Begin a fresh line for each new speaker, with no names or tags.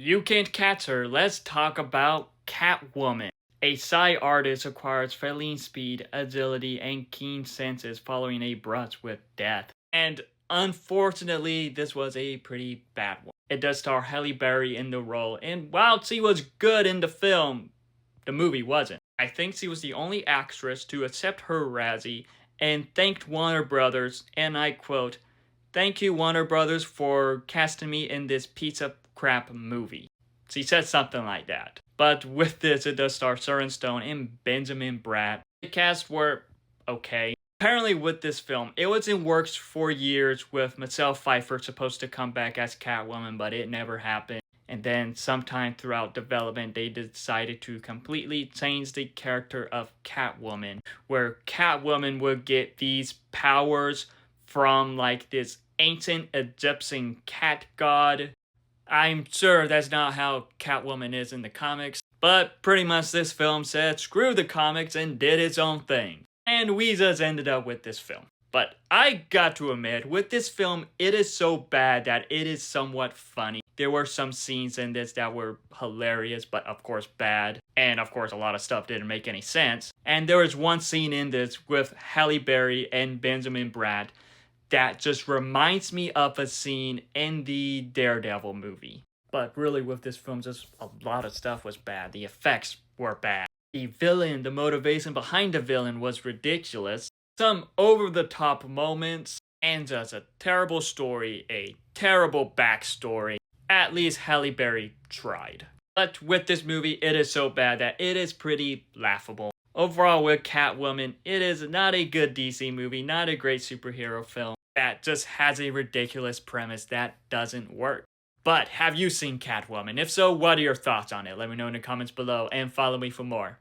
You can't catch her. Let's talk about Catwoman. A side artist acquires feline speed, agility, and keen senses following a brush with death. And unfortunately, this was a pretty bad one. It does star Halle Berry in the role, and while she was good in the film, the movie wasn't. I think she was the only actress to accept her Razzie and thanked Warner Brothers, and I quote, "Thank you, Warner Brothers, for casting me in this piece of crap movie." She said something like that. But with this, it does star Sharon Stone and Benjamin Bratt. The cast were okay. Apparently with this film, it was in works for years with Michelle Pfeiffer supposed to come back as Catwoman, but it never happened. And then sometime throughout development, they decided to completely change the character of Catwoman, where Catwoman would get these powers from like this ancient Egyptian cat god. I'm sure that's not how Catwoman is in the comics, but pretty much this film said screw the comics and did its own thing. And we just ended up with this film. But I got to admit, with this film, it is so bad that it is somewhat funny. There were some scenes in this that were hilarious, but of course bad. And of course a lot of stuff didn't make any sense. And there was one scene in this with Halle Berry and Benjamin Bratt that just reminds me of a scene in the Daredevil movie. But really with this film, just a lot of stuff was bad. The effects were bad. The villain, the motivation behind the villain was ridiculous. Some over-the-top moments, and just a terrible story, a terrible backstory. At least Halle Berry tried. But with this movie, it is so bad that it is pretty laughable. Overall, with Catwoman, it is not a good DC movie, not a great superhero film. That just has a ridiculous premise that doesn't work. But have you seen Catwoman? If so, what are your thoughts on it? Let me know in the comments below and follow me for more.